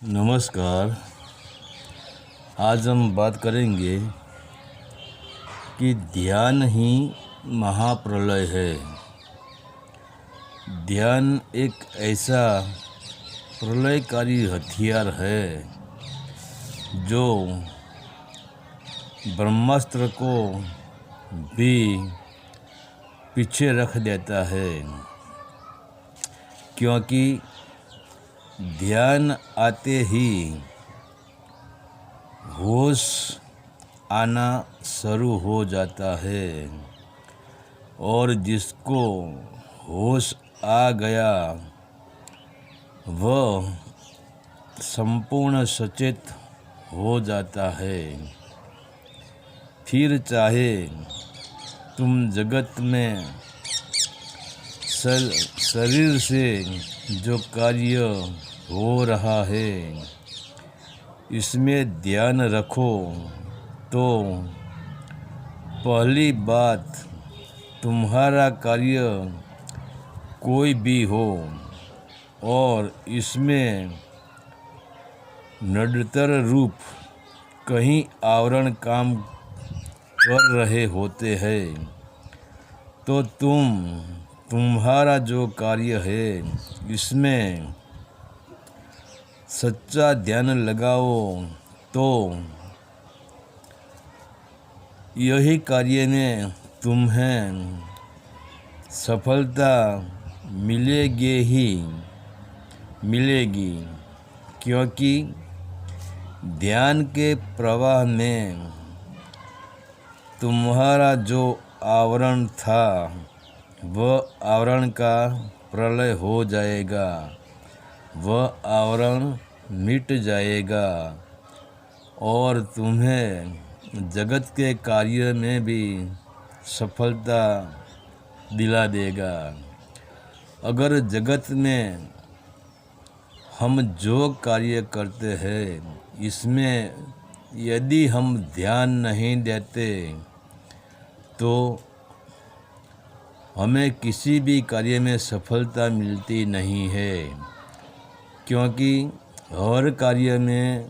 नमस्कार। आज हम बात करेंगे कि ध्यान ही महाप्रलय है। ध्यान एक ऐसा प्रलयकारी हथियार है जो ब्रह्मास्त्र को भी पीछे रख देता है, क्योंकि ध्यान आते ही होश आना शुरू हो जाता है और जिसको होश आ गया वह संपूर्ण सचेत हो जाता है। फिर चाहे तुम जगत में शरीर से जो कार्य हो रहा है इसमें ध्यान रखो, तो पहली बात तुम्हारा कार्य कोई भी हो और इसमें निरंतर रूप कहीं आवरण काम कर रहे होते हैं, तो तुम्हारा जो कार्य है इसमें सच्चा ध्यान लगाओ, तो यही कार्य में तुम्हें सफलता मिलेगी ही मिलेगी। क्योंकि ध्यान के प्रवाह में तुम्हारा जो आवरण था वह आवरण का प्रलय हो जाएगा, वह आवरण मिट जाएगा और तुम्हें जगत के कार्य में भी सफलता दिला देगा। अगर जगत में हम जो कार्य करते हैं इसमें यदि हम ध्यान नहीं देते तो हमें किसी भी कार्य में सफलता मिलती नहीं है। क्योंकि हर कार्य में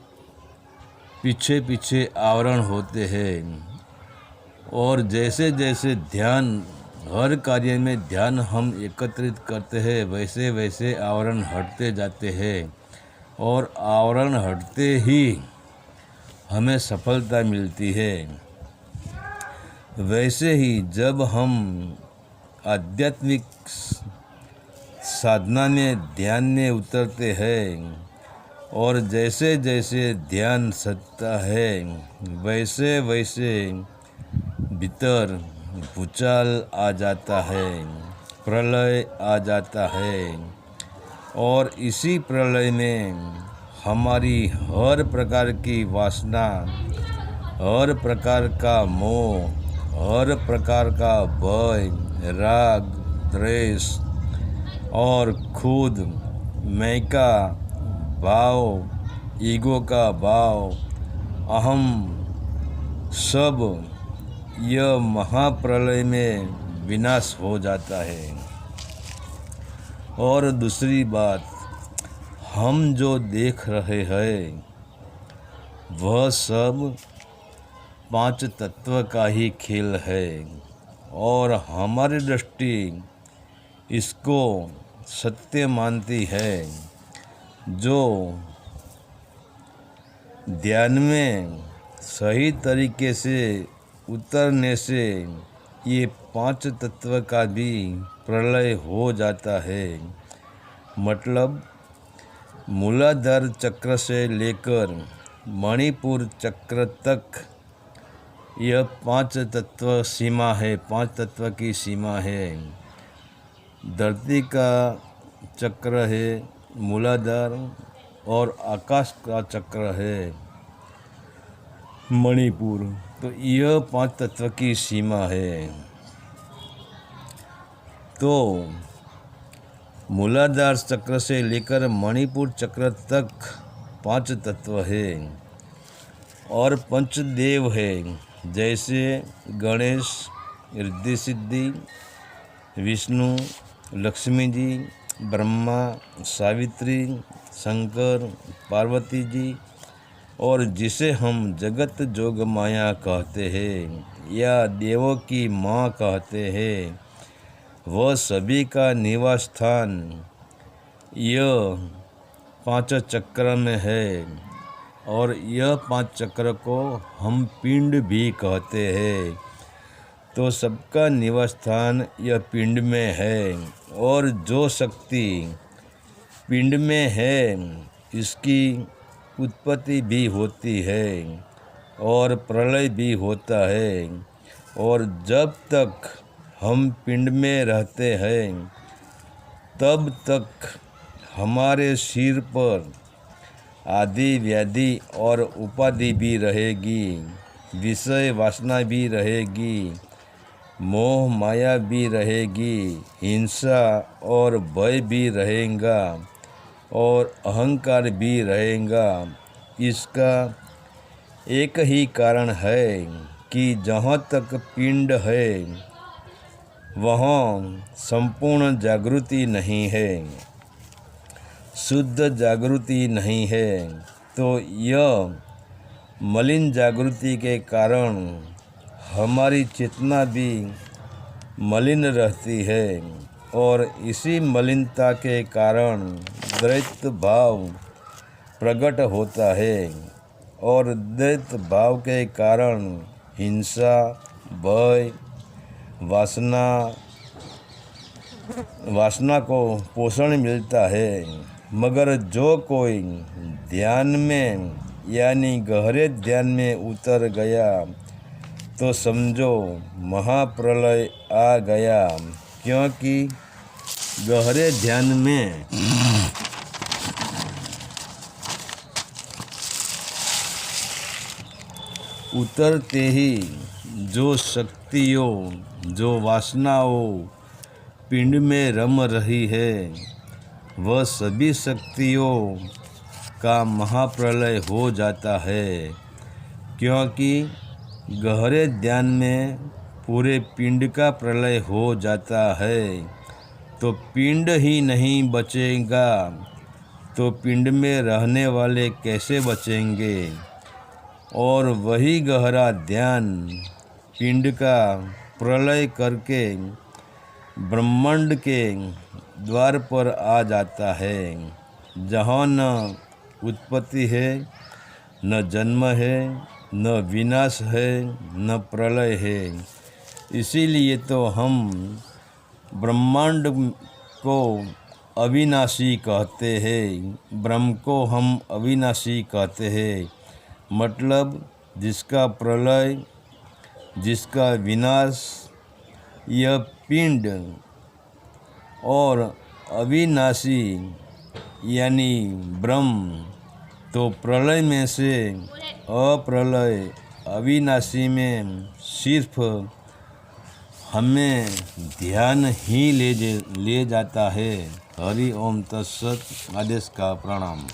पीछे पीछे आवरण होते हैं और जैसे जैसे ध्यान हर कार्य में ध्यान हम एकत्रित करते हैं वैसे वैसे आवरण हटते जाते हैं और आवरण हटते ही हमें सफलता मिलती है। वैसे ही जब हम आध्यात्मिक साधना में ध्यान में उतरते हैं और जैसे जैसे ध्यान सधता है वैसे वैसे भीतर भूचाल आ जाता है, प्रलय आ जाता है और इसी प्रलय में हमारी हर प्रकार की वासना, हर प्रकार का मोह, हर प्रकार का भय, राग, द्वेष और खुद मैं का भाव, ईगो का भाव, अहम, सब यह महाप्रलय में विनाश हो जाता है। और दूसरी बात, हम जो देख रहे हैं वह सब पांच तत्व का ही खेल है और हमारी दृष्टि इसको सत्य मानती है। जो ध्यान में सही तरीके से उतरने से ये पांच तत्व का भी प्रलय हो जाता है। मतलब मूलाधार चक्र से लेकर मणिपुर चक्र तक यह पांच तत्व सीमा है, पांच तत्व की सीमा है। धरती का चक्र है मूलाधार और आकाश का चक्र है मणिपुर, तो यह पांच तत्व की सीमा है। तो मूलाधार चक्र से लेकर मणिपुर चक्र तक पांच तत्व है और पंचदेव है, जैसे गणेश, रिद्धि सिद्धि, विष्णु, लक्ष्मी जी, ब्रह्मा, सावित्री, शंकर, पार्वती जी और जिसे हम जगत जोग माया कहते हैं या देवों की माँ कहते हैं, वह सभी का निवास स्थान यह 5 चक्र में है। और यह 5 चक्र को हम पिंड भी कहते हैं। तो सबका निवास स्थान यह पिंड में है। और जो शक्ति पिंड में है, इसकी उत्पत्ति भी होती है और प्रलय भी होता है। और जब तक हम पिंड में रहते हैं, तब तक हमारे सिर पर आदि व्याधि और उपाधि भी रहेगी, विषय वासना भी रहेगी, मोह माया भी रहेगी, हिंसा और भय भी रहेगा और अहंकार भी रहेगा। इसका एक ही कारण है कि जहाँ तक पिंड है, वहाँ संपूर्ण जागृति नहीं है, शुद्ध जागृति नहीं है। तो यह मलिन जागृति के कारण हमारी चेतना भी मलिन रहती है और इसी मलिनता के कारण द्वैत भाव प्रकट होता है और द्वैत भाव के कारण हिंसा, भय, वासना को पोषण मिलता है। मगर जो कोई ध्यान में यानी गहरे ध्यान में उतर गया, तो समझो महाप्रलय आ गया, क्योंकि गहरे ध्यान में उतरते ही जो शक्तियों, जो वासनाओं पिंड में रम रही है, वह सभी शक्तियों का महाप्रलय हो जाता है। क्योंकि गहरे ध्यान में पूरे पिंड का प्रलय हो जाता है, तो पिंड ही नहीं बचेगा, तो पिंड में रहने वाले कैसे बचेंगे। और वही गहरा ध्यान पिंड का प्रलय करके ब्रह्मांड के द्वार पर आ जाता है, जहाँ न उत्पत्ति है, न जन्म है, न विनाश है, न प्रलय है। इसीलिए तो हम ब्रह्मांड को अविनाशी कहते हैं, ब्रह्म को हम अविनाशी कहते हैं। मतलब जिसका प्रलय, जिसका विनाश यह पिंड और अविनाशी यानी ब्रह्म। तो प्रलय में से अप्रलय अविनाशी में सिर्फ हमें ध्यान ही ले जाता है। हरि ओम तत्सत। आदेश का प्रणाम।